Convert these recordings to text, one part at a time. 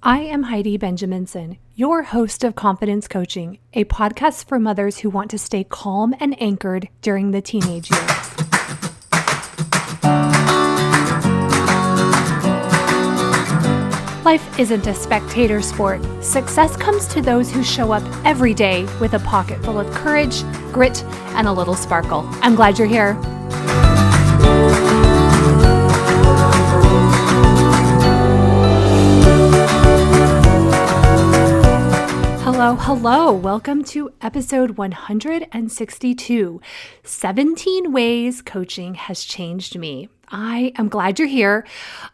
I am Heidi Benjaminson, your host of Confidence Coaching, a podcast for mothers who want to stay calm and anchored during the teenage years. Life isn't a spectator sport. Success comes to those who show up every day with a pocket full of courage, grit, and a little sparkle. I'm glad you're here. Hello. Welcome to episode 162, 17 Ways Coaching Has Changed Me. I am glad you're here.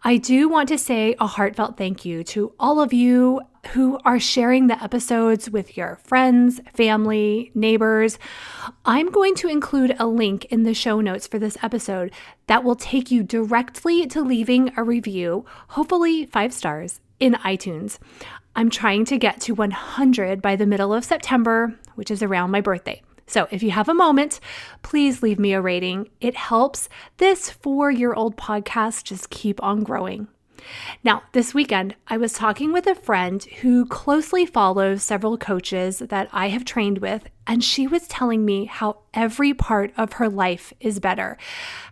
I do want to say a heartfelt thank you to all of you who are sharing the episodes with your friends, family, neighbors. I'm going to include a link in the show notes for this episode that will take you directly to leaving a review, hopefully 5 stars, in iTunes. I'm trying to get to 100 by the middle of September, which is around my birthday. So if you have a moment, please leave me a rating. It helps this 4-year-old podcast just keep on growing. Now, this weekend, I was talking with a friend who closely follows several coaches that I have trained with, and she was telling me how every part of her life is better,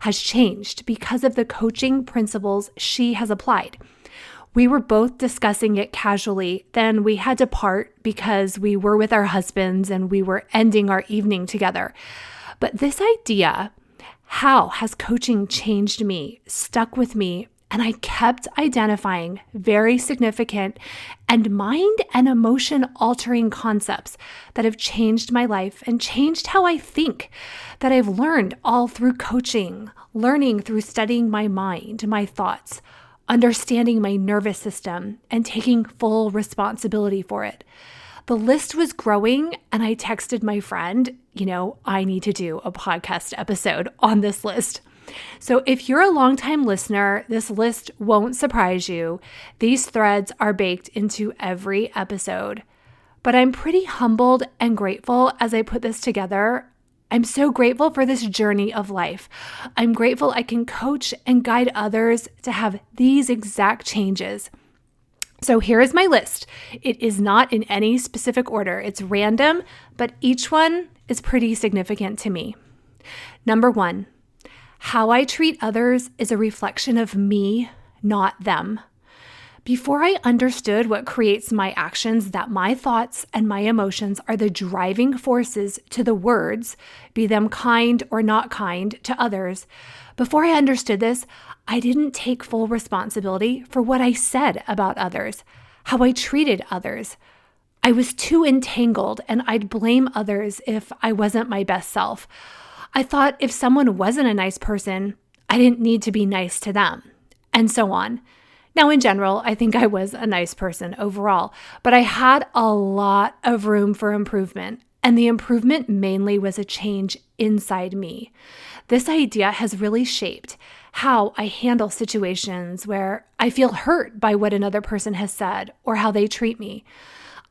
has changed because of the coaching principles she has applied. We were both discussing it casually. Then we had to part because we were with our husbands and we were ending our evening together. But this idea, how has coaching changed me, stuck with me, and I kept identifying very significant and mind and emotion altering concepts that have changed my life and changed how I think, that I've learned all through coaching, learning through studying my mind, my thoughts, understanding my nervous system, and taking full responsibility for it. The list was growing, and I texted my friend, I need to do a podcast episode on this list. So if you're a longtime listener, this list won't surprise you. These threads are baked into every episode. But I'm pretty humbled and grateful as I put this together. I'm so grateful for this journey of life. I'm grateful I can coach and guide others to have these exact changes. So here is my list. It is not in any specific order. It's random, but each one is pretty significant to me. Number 1, how I treat others is a reflection of me, not them. Before I understood what creates my actions, that my thoughts and my emotions are the driving forces to the words, be them kind or not kind, to others. Before I understood this, I didn't take full responsibility for what I said about others, how I treated others. I was too entangled, and I'd blame others if I wasn't my best self. I thought if someone wasn't a nice person, I didn't need to be nice to them, and so on. Now, in general, I think I was a nice person overall, but I had a lot of room for improvement, and the improvement mainly was a change inside me. This idea has really shaped how I handle situations where I feel hurt by what another person has said or how they treat me.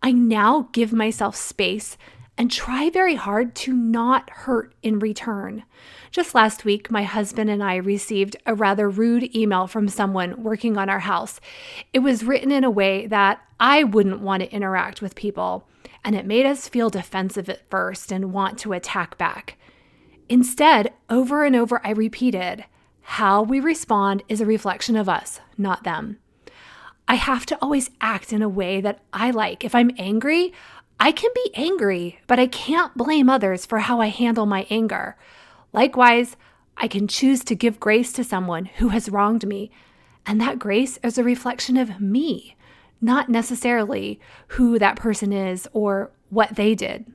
I now give myself space and try very hard to not hurt in return. Just last week, my husband and I received a rather rude email from someone working on our house. It was written in a way that I wouldn't want to interact with people, and it made us feel defensive at first and want to attack back. Instead, over and over, I repeated, how we respond is a reflection of us, not them. I have to always act in a way that I like. If I'm angry, I can be angry, but I can't blame others for how I handle my anger. Likewise, I can choose to give grace to someone who has wronged me, and that grace is a reflection of me, not necessarily who that person is or what they did.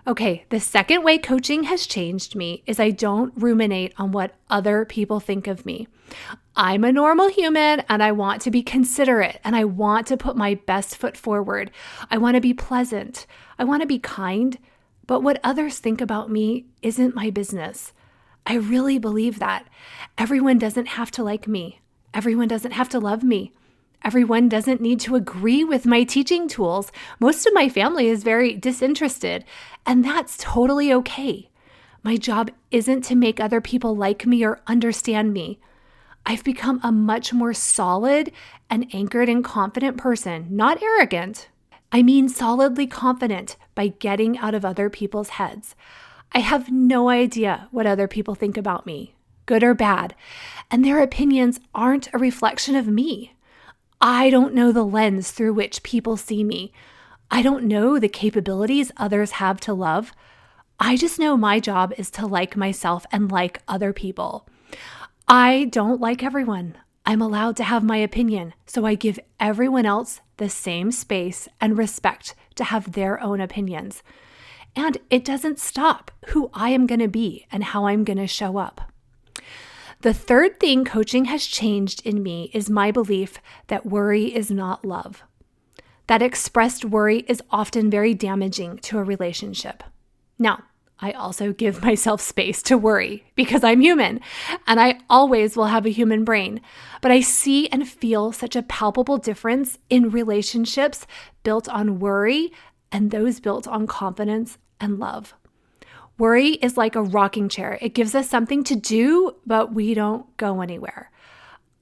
Okay, the second way coaching has changed me is I don't ruminate on what other people think of me. I'm a normal human and I want to be considerate and I want to put my best foot forward. I want to be pleasant. I want to be kind, but what others think about me isn't my business. I really believe that. Everyone doesn't have to like me. Everyone doesn't have to love me. Everyone doesn't need to agree with my teaching tools. Most of my family is very disinterested, and that's totally okay. My job isn't to make other people like me or understand me. I've become a much more solid and anchored and confident person, not arrogant. I mean solidly confident by getting out of other people's heads. I have no idea what other people think about me, good or bad, and their opinions aren't a reflection of me. I don't know the lens through which people see me. I don't know the capabilities others have to love. I just know my job is to like myself and like other people. I don't like everyone. I'm allowed to have my opinion, so I give everyone else the same space and respect to have their own opinions. And it doesn't stop who I am going to be and how I'm going to show up. The third thing coaching has changed in me is my belief that worry is not love. That expressed worry is often very damaging to a relationship. Now, I also give myself space to worry because I'm human and I always will have a human brain. But I see and feel such a palpable difference in relationships built on worry and those built on confidence and love. Worry is like a rocking chair. It gives us something to do, but we don't go anywhere.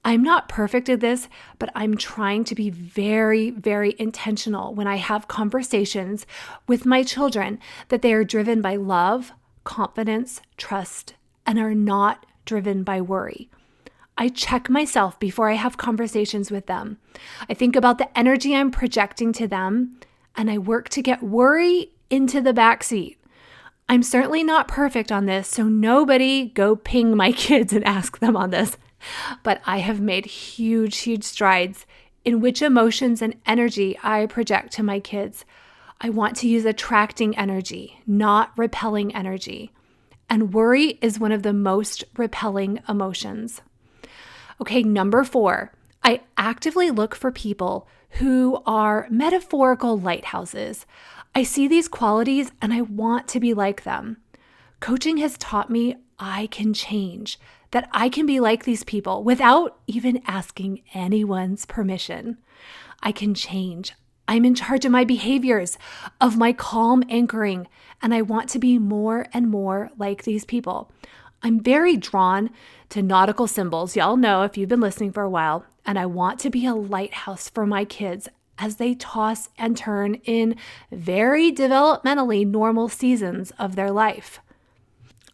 I'm not perfect at this, but I'm trying to be very, very intentional when I have conversations with my children that they are driven by love, confidence, trust, and are not driven by worry. I check myself before I have conversations with them. I think about the energy I'm projecting to them, and I work to get worry into the backseat. I'm certainly not perfect on this, so nobody go ping my kids and ask them on this. But I have made huge strides in which emotions and energy I project to my kids. I want to use attracting energy, not repelling energy. And worry is one of the most repelling emotions. Okay, number 4, I actively look for people who are metaphorical lighthouses. I see these qualities and I want to be like them. Coaching has taught me I can change, that I can be like these people without even asking anyone's permission. I can change. I'm in charge of my behaviors, of my calm anchoring, and I want to be more and more like these people. I'm very drawn to nautical symbols. Y'all know if you've been listening for a while, and I want to be a lighthouse for my kids as they toss and turn in very developmentally normal seasons of their life.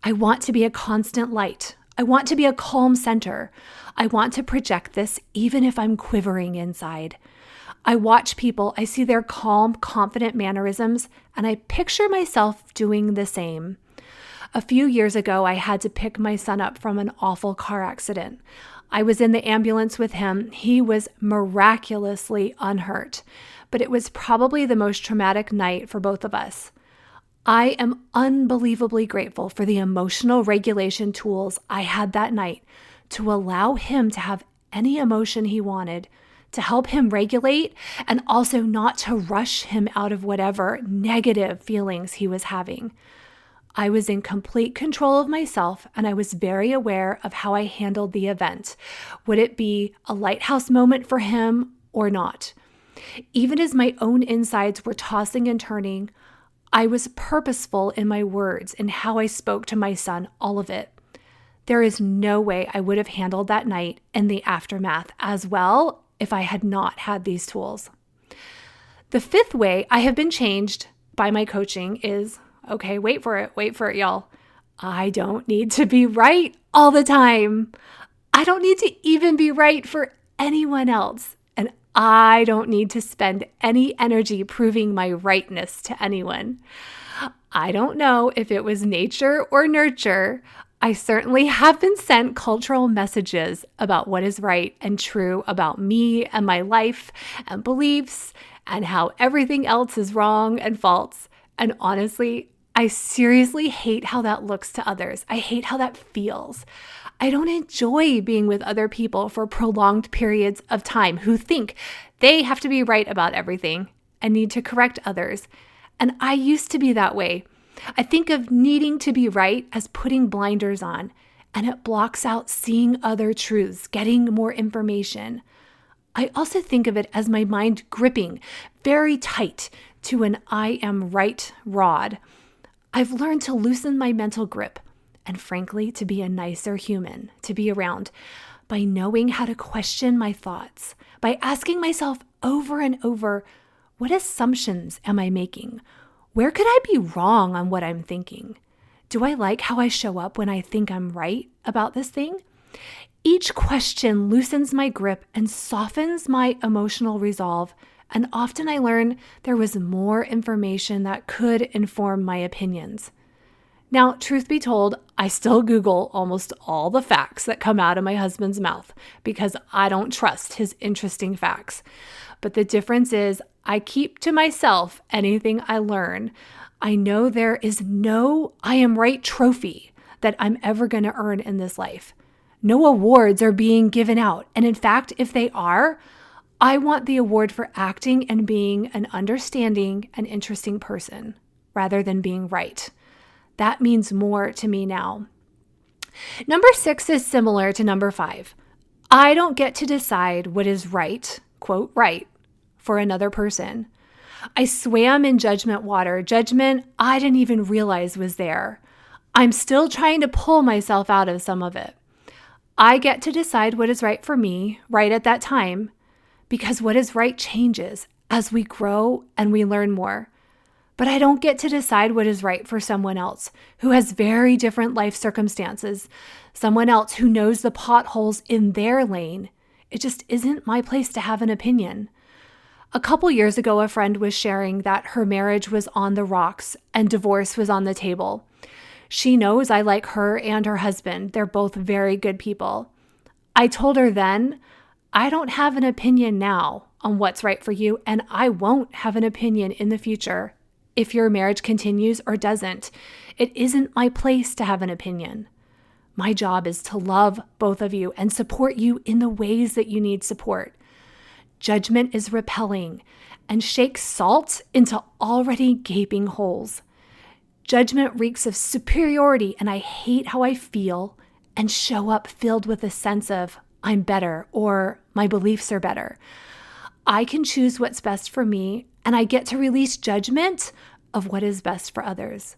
I want to be a constant light. I want to be a calm center. I want to project this even if I'm quivering inside. I watch people, I see their calm, confident mannerisms, and I picture myself doing the same. A few years ago, I had to pick my son up from an awful car accident. I was in the ambulance with him. He was miraculously unhurt, but it was probably the most traumatic night for both of us. I am unbelievably grateful for the emotional regulation tools I had that night to allow him to have any emotion he wanted, to help him regulate, and also not to rush him out of whatever negative feelings he was having. I was in complete control of myself, and I was very aware of how I handled the event. Would it be a lighthouse moment for him or not? Even as my own insides were tossing and turning, I was purposeful in my words and how I spoke to my son, all of it. There is no way I would have handled that night and the aftermath as well if I had not had these tools. The 5th way I have been changed by my coaching is, okay, wait for it, y'all. I don't need to be right all the time. I don't need to even be right for anyone else. And I don't need to spend any energy proving my rightness to anyone. I don't know if it was nature or nurture. I certainly have been sent cultural messages about what is right and true about me and my life and beliefs and how everything else is wrong and false. And honestly, I seriously hate how that looks to others. I hate how that feels. I don't enjoy being with other people for prolonged periods of time who think they have to be right about everything and need to correct others. And I used to be that way. I think of needing to be right as putting blinders on, and it blocks out seeing other truths, getting more information. I also think of it as my mind gripping very tight to an I am right rod. I've learned to loosen my mental grip and frankly, to be a nicer human to be around. by knowing how to question my thoughts, by asking myself over and over, what assumptions am I making? Where could I be wrong on what I'm thinking? Do I like how I show up when I think I'm right about this thing? Each question loosens my grip and softens my emotional resolve, and often I learn there was more information that could inform my opinions. Now, truth be told, I still Google almost all the facts that come out of my husband's mouth because I don't trust his interesting facts. But the difference is I keep to myself anything I learn. I know there is no I am right trophy that I'm ever going to earn in this life. No awards are being given out. And in fact, if they are, I want the award for acting and being an understanding and interesting person rather than being right. That means more to me now. Number 6 is similar to number 5. I don't get to decide what is right, quote, right, for another person. I swam in judgment water, judgment I didn't even realize was there. I'm still trying to pull myself out of some of it. I get to decide what is right for me right at that time, because what is right changes as we grow and we learn more. But I don't get to decide what is right for someone else who has very different life circumstances, someone else who knows the potholes in their lane. It just isn't my place to have an opinion. A couple years ago, a friend was sharing that her marriage was on the rocks and divorce was on the table. She knows I like her and her husband. They're both very good people. I told her then, I don't have an opinion now on what's right for you, and I won't have an opinion in the future if your marriage continues or doesn't. It isn't my place to have an opinion. My job is to love both of you and support you in the ways that you need support. Judgment is repelling and shakes salt into already gaping holes. Judgment reeks of superiority, and I hate how I feel and show up filled with a sense of I'm better or my beliefs are better. I can choose what's best for me, and I get to release judgment of what is best for others.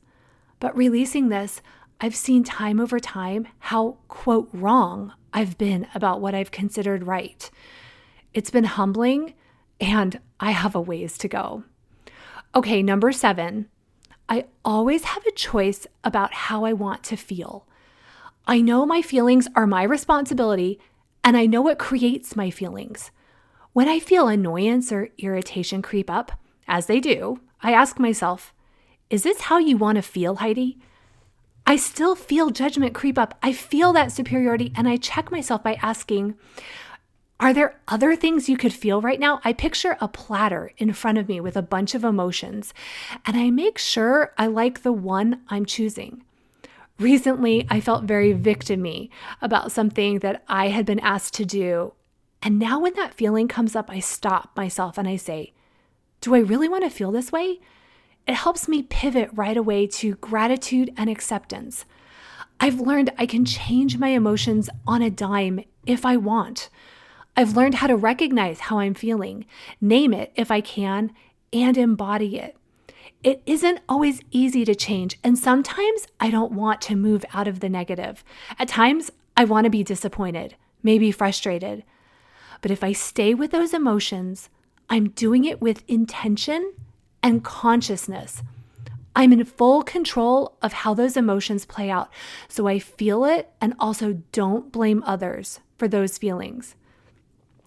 But releasing this, I've seen time over time how, quote, wrong I've been about what I've considered right. It's been humbling, and I have a ways to go. Okay, number 7, I always have a choice about how I want to feel. I know my feelings are my responsibility, and I know what creates my feelings. When I feel annoyance or irritation creep up, as they do, I ask myself, is this how you want to feel, Heidi? I still feel judgment creep up. I feel that superiority, and I check myself by asking, are there other things you could feel right now? I picture a platter in front of me with a bunch of emotions, and I make sure I like the one I'm choosing. Recently, I felt very victim-y about something that I had been asked to do. And now when that feeling comes up, I stop myself and I say, do I really want to feel this way? It helps me pivot right away to gratitude and acceptance. I've learned I can change my emotions on a dime if I want. I've learned how to recognize how I'm feeling, name it if I can, and embody it. It isn't always easy to change, and sometimes I don't want to move out of the negative. At times, I want to be disappointed, maybe frustrated. But if I stay with those emotions, I'm doing it with intention and consciousness. I'm in full control of how those emotions play out, so I feel it and also don't blame others for those feelings.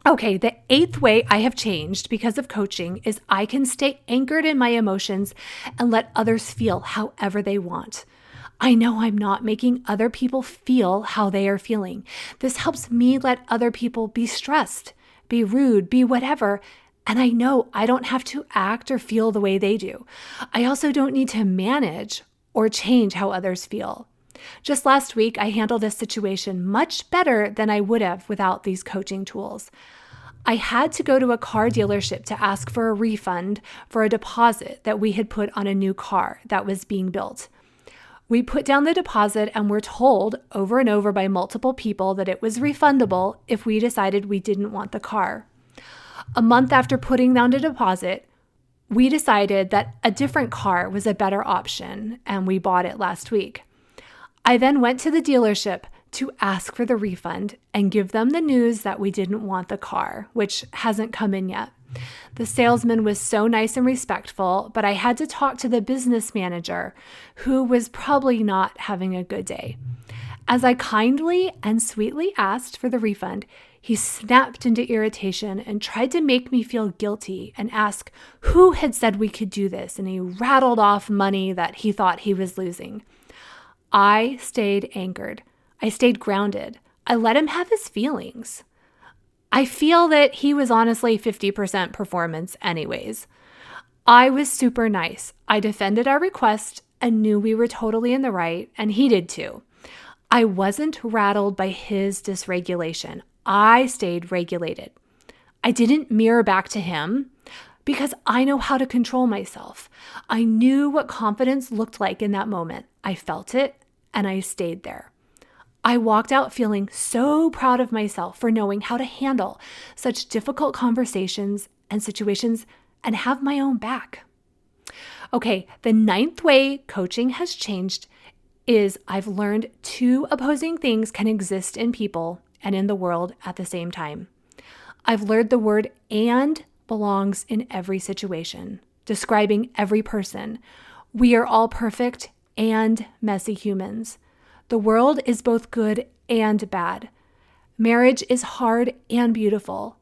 Okay, the 8th way I have changed because of coaching is I can stay anchored in my emotions and let others feel however they want. I know I'm not making other people feel how they are feeling. This helps me let other people be stressed, be rude, be whatever, and I know I don't have to act or feel the way they do. I also don't need to manage or change how others feel. Just last week, I handled a situation much better than I would have without these coaching tools. I had to go to a car dealership to ask for a refund for a deposit that we had put on a new car that was being built. We put down the deposit and were told over and over by multiple people that it was refundable if we decided we didn't want the car. A month after putting down the deposit, we decided that a different car was a better option, and we bought it last week. I then went to the dealership to ask for the refund and give them the news that we didn't want the car, which hasn't come in yet. The salesman was so nice and respectful, but I had to talk to the business manager, who was probably not having a good day. As I kindly and sweetly asked for the refund, he snapped into irritation and tried to make me feel guilty and ask who had said we could do this, and he rattled off money that he thought he was losing. I stayed anchored. I stayed grounded. I let him have his feelings. I feel that he was honestly 50% performance anyways. I was super nice. I defended our request and knew we were totally in the right, and he did too. I wasn't rattled by his dysregulation. I stayed regulated. I didn't mirror back to him because I know how to control myself. I knew what confidence looked like in that moment. I felt it and I stayed there. I walked out feeling so proud of myself for knowing how to handle such difficult conversations and situations and have my own back. Okay, the 9th way coaching has changed is I've learned 2 opposing things can exist in people and in the world at the same time. I've learned the word "and" belongs in every situation, describing every person. We are all perfect and messy humans. The world is both good and bad. Marriage is hard and beautiful.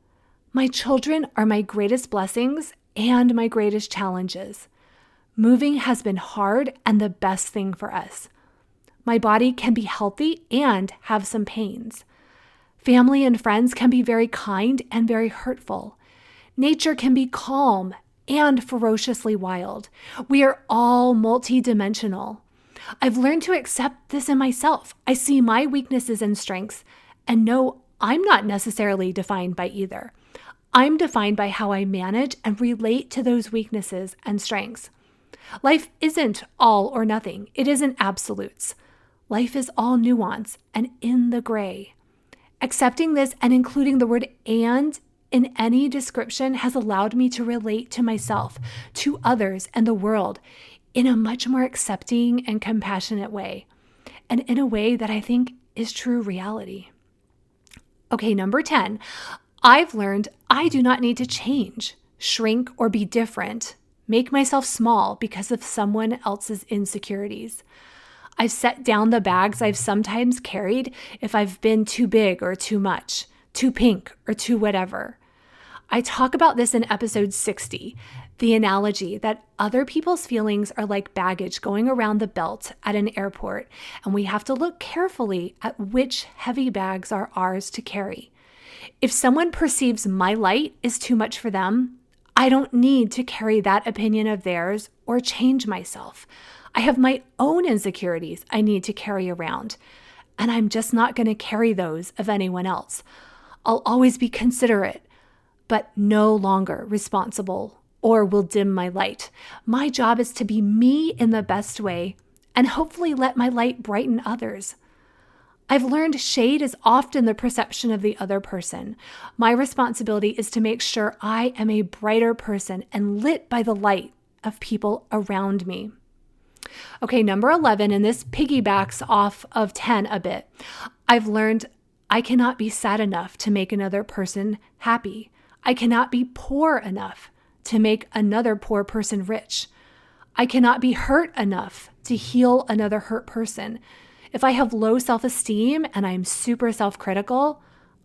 My children are my greatest blessings and my greatest challenges. Moving has been hard and the best thing for us. My body can be healthy and have some pains. Family and friends can be very kind and very hurtful. Nature can be calm and ferociously wild. We are all multidimensional. I've learned to accept this in myself. I see my weaknesses and strengths and know I'm not necessarily defined by either. I'm defined by how I manage and relate to those weaknesses and strengths. Life isn't all or nothing. It isn't absolutes. Life is all nuance and in the gray. Accepting this and including the word "and" in any description has allowed me to relate to myself, to others, and the world in a much more accepting and compassionate way, and in a way that I think is true reality. Okay, number 10, I've learned I do not need to change, shrink, or be different, make myself small because of someone else's insecurities. I've set down the bags I've sometimes carried if I've been too big or too much, too pink or too whatever. I talk about this in episode 60, the analogy that other people's feelings are like baggage going around the belt at an airport, and we have to look carefully at which heavy bags are ours to carry. If someone perceives my light is too much for them, I don't need to carry that opinion of theirs or change myself. I have my own insecurities I need to carry around, and I'm just not going to carry those of anyone else. I'll always be considerate, but no longer responsible or will dim my light. My job is to be me in the best way and hopefully let my light brighten others. I've learned shade is often the perception of the other person. My responsibility is to make sure I am a brighter person and lit by the light of people around me. Okay, number 11, and this piggybacks off of 10 a bit. I've learned I cannot be sad enough to make another person happy. I cannot be poor enough to make another poor person rich. I cannot be hurt enough to heal another hurt person. If I have low self-esteem and I'm super self-critical,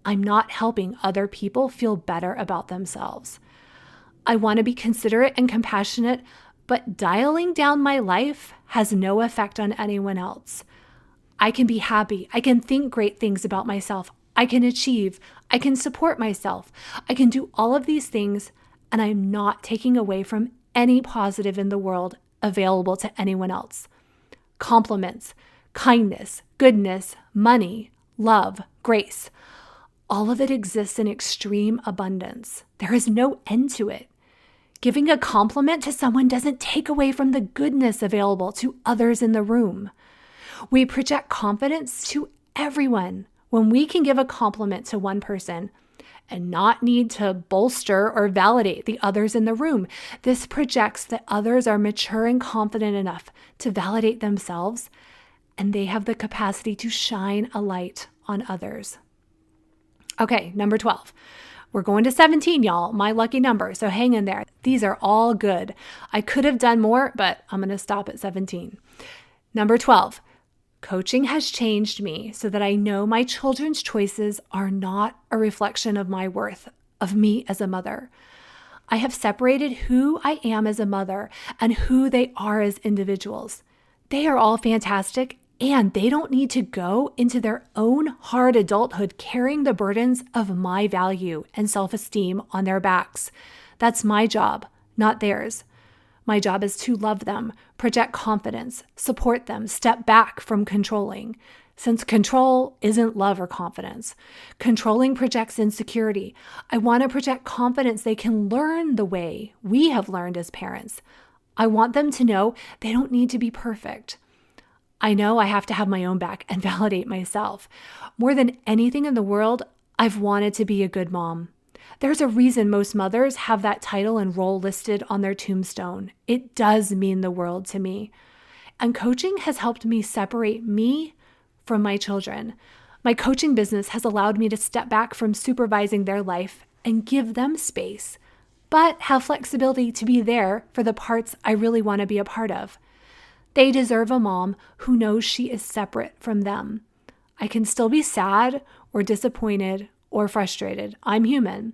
I'm not helping other people feel better about themselves. I want to be considerate and compassionate, but dialing down my life has no effect on anyone else. I can be happy. I can think great things about myself. I can achieve. I can support myself. I can do all of these things, and I'm not taking away from any positive in the world available to anyone else. Compliments, kindness, goodness, money, love, grace. All of it exists in extreme abundance. There is no end to it. Giving a compliment to someone doesn't take away from the goodness available to others in the room. We project confidence to everyone when we can give a compliment to one person and not need to bolster or validate the others in the room. This projects that others are mature and confident enough to validate themselves and they have the capacity to shine a light on others. Okay, number 12. We're going to 17, y'all, my lucky number, so hang in there. These are all good. I could have done more, but I'm going to stop at 17. Number 12. Coaching has changed me so that I know my children's choices are not a reflection of my worth, of me as a mother. I have separated who I am as a mother and who they are as individuals. They are all fantastic, and they don't need to go into their own hard adulthood carrying the burdens of my value and self-esteem on their backs. That's my job, not theirs. My job is to love them, project confidence, support them, step back from controlling. Since control isn't love or confidence. Controlling projects insecurity. I want to project confidence they can learn the way we have learned as parents. I want them to know they don't need to be perfect. I know I have to have my own back and validate myself. More than anything in the world, I've wanted to be a good mom. There's a reason most mothers have that title and role listed on their tombstone. It does mean the world to me. And coaching has helped me separate me from my children. My coaching business has allowed me to step back from supervising their life and give them space, but have flexibility to be there for the parts I really want to be a part of. They deserve a mom who knows she is separate from them. I can still be sad or disappointed or frustrated. I'm human.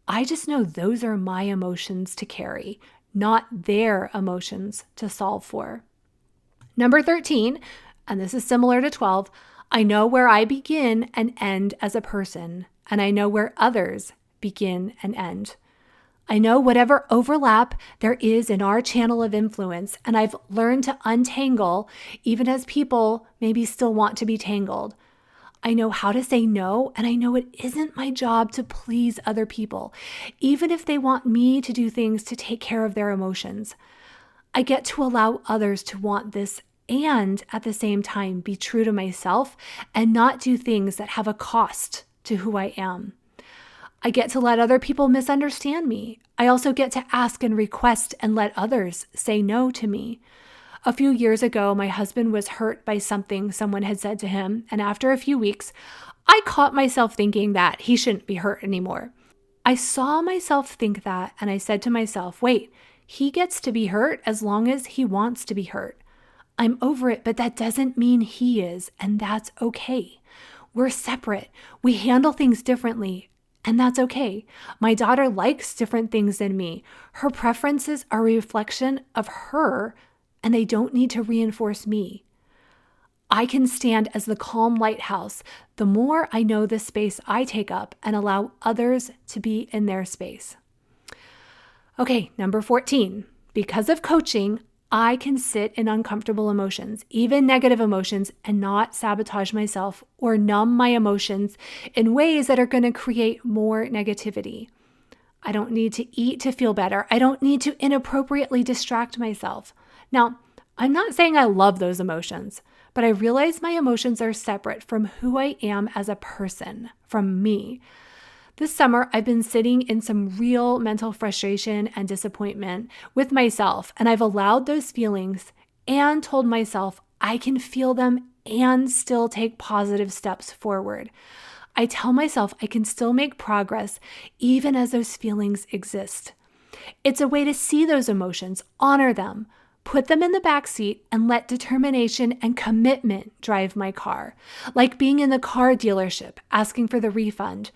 I just know those are my emotions to carry, not their emotions to solve for. Number 13, and this is similar to 12, I know where I begin and end as a person, and I know where others begin and end. I know whatever overlap there is in our channel of influence, and I've learned to untangle even as people maybe still want to be tangled. I know how to say no, and I know it isn't my job to please other people, even if they want me to do things to take care of their emotions. I get to allow others to want this and at the same time be true to myself and not do things that have a cost to who I am. I get to let other people misunderstand me. I also get to ask and request and let others say no to me. A few years ago, my husband was hurt by something someone had said to him, and after a few weeks, I caught myself thinking that he shouldn't be hurt anymore. I saw myself think that, and I said to myself, wait, he gets to be hurt as long as he wants to be hurt. I'm over it, but that doesn't mean he is, and that's okay. We're separate. We handle things differently, and that's okay. My daughter likes different things than me. Her preferences are a reflection of her, and they don't need to reinforce me. I can stand as the calm lighthouse the more I know the space I take up and allow others to be in their space. Okay, number 14. Because of coaching, I can sit in uncomfortable emotions, even negative emotions, and not sabotage myself or numb my emotions in ways that are going to create more negativity. I don't need to eat to feel better. I don't need to inappropriately distract myself. Now, I'm not saying I love those emotions, but I realize my emotions are separate from who I am as a person, from me. This summer, I've been sitting in some real mental frustration and disappointment with myself, and I've allowed those feelings and told myself I can feel them and still take positive steps forward. I tell myself I can still make progress even as those feelings exist. It's a way to see those emotions, honor them, put them in the backseat, and let determination and commitment drive my car. Like being in the car dealership, asking for the refund.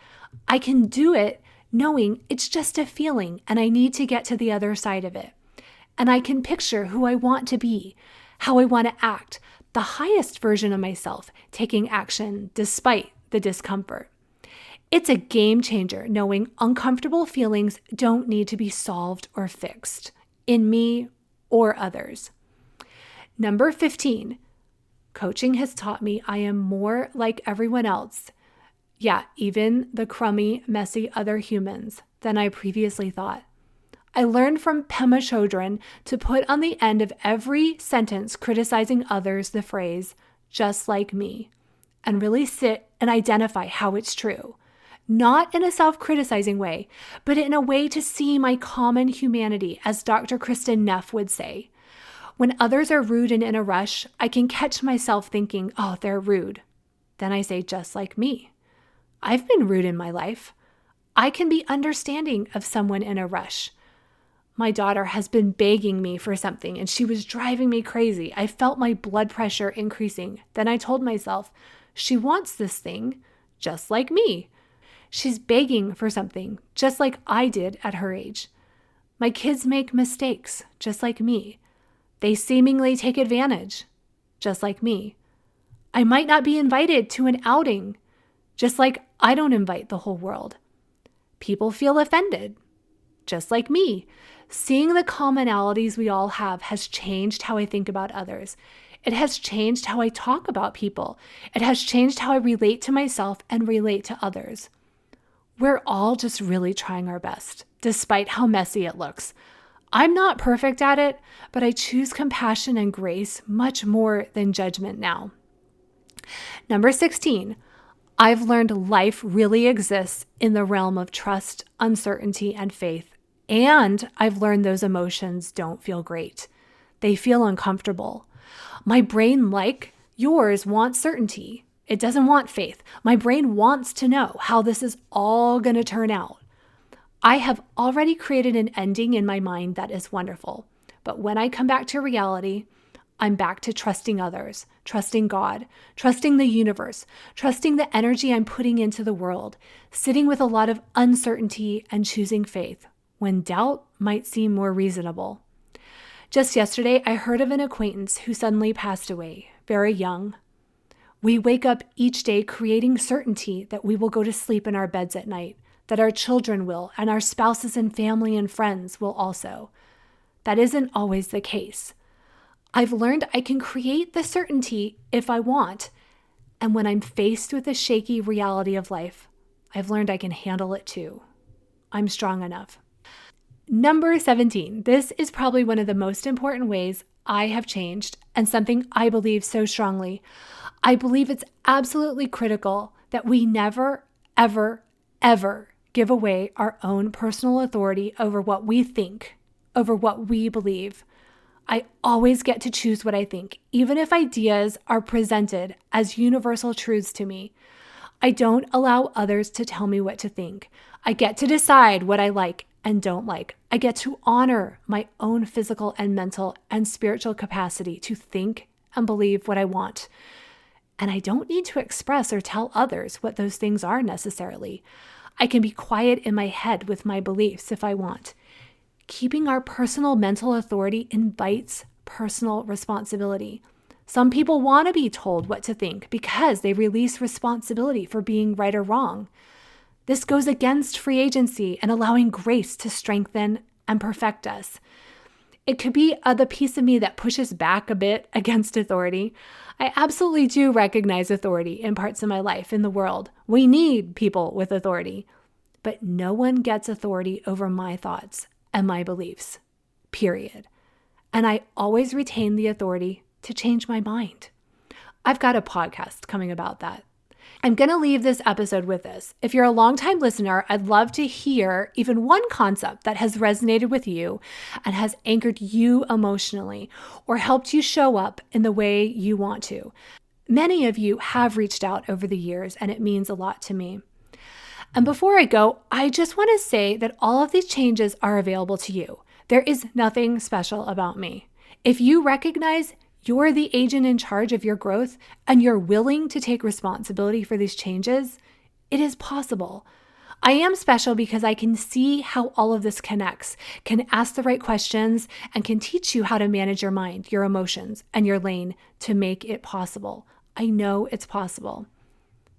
I can do it knowing it's just a feeling and I need to get to the other side of it. And I can picture who I want to be, how I want to act, the highest version of myself, taking action despite the discomfort. It's a game changer knowing uncomfortable feelings don't need to be solved or fixed in me or others. Number 15, coaching has taught me I am more like everyone else. Yeah, even the crummy, messy other humans than I previously thought. I learned from Pema Chodron to put on the end of every sentence criticizing others the phrase, just like me, and really sit and identify how it's true. Not in a self-criticizing way, but in a way to see my common humanity, as Dr. Kristen Neff would say. When others are rude and in a rush, I can catch myself thinking, oh, they're rude. Then I say, just like me. I've been rude in my life. I can be understanding of someone in a rush. My daughter has been begging me for something and she was driving me crazy. I felt my blood pressure increasing. Then I told myself, she wants this thing just like me. She's begging for something just like I did at her age. My kids make mistakes just like me. They seemingly take advantage just like me. I might not be invited to an outing just like I don't invite the whole world. People feel offended just like me. Seeing the commonalities we all have has changed how I think about others. It has changed how I talk about people. It has changed how I relate to myself and relate to others. We're all just really trying our best, despite how messy it looks. I'm not perfect at it, but I choose compassion and grace much more than judgment now. Number 16, I've learned life really exists in the realm of trust, uncertainty, and faith. And I've learned those emotions don't feel great. They feel uncomfortable. My brain, like yours, wants certainty. It doesn't want faith. My brain wants to know how this is all going to turn out. I have already created an ending in my mind that is wonderful. But when I come back to reality, I'm back to trusting others, trusting God, trusting the universe, trusting the energy I'm putting into the world, sitting with a lot of uncertainty and choosing faith when doubt might seem more reasonable. Just yesterday, I heard of an acquaintance who suddenly passed away, very young. We wake up each day creating certainty that we will go to sleep in our beds at night, that our children will, and our spouses and family and friends will also. That isn't always the case. I've learned I can create the certainty if I want, and when I'm faced with the shaky reality of life, I've learned I can handle it too. I'm strong enough. Number 17, this is probably one of the most important ways I have changed and something I believe so strongly. I believe it's absolutely critical that we never, ever, ever give away our own personal authority over what we think, over what we believe. I always get to choose what I think, even if ideas are presented as universal truths to me. I don't allow others to tell me what to think. I get to decide what I like and don't like. I get to honor my own physical and mental and spiritual capacity to think and believe what I want. And I don't need to express or tell others what those things are necessarily. I can be quiet in my head with my beliefs if I want. Keeping our personal mental authority invites personal responsibility. Some people want to be told what to think because they release responsibility for being right or wrong. This goes against free agency and allowing grace to strengthen and perfect us. It could be the piece of me that pushes back a bit against authority. I absolutely do recognize authority in parts of my life, in the world. We need people with authority. But no one gets authority over my thoughts and my beliefs, period. And I always retain the authority to change my mind. I've got a podcast coming about that. I'm going to leave this episode with this. If you're a longtime listener, I'd love to hear even one concept that has resonated with you and has anchored you emotionally or helped you show up in the way you want to. Many of you have reached out over the years, and it means a lot to me. And before I go, I just want to say that all of these changes are available to you. There is nothing special about me. If you recognize you're the agent in charge of your growth and you're willing to take responsibility for these changes, it is possible. I am special because I can see how all of this connects, can ask the right questions, and can teach you how to manage your mind, your emotions, and your lane to make it possible. I know it's possible.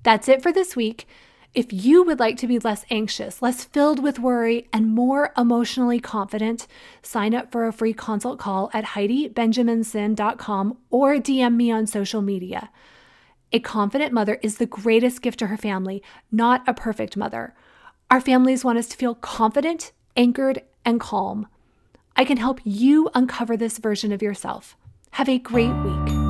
That's it for this week. If you would like to be less anxious, less filled with worry, and more emotionally confident, sign up for a free consult call at HeidiBenjaminson.com or DM me on social media. A confident mother is the greatest gift to her family, not a perfect mother. Our families want us to feel confident, anchored, and calm. I can help you uncover this version of yourself. Have a great week.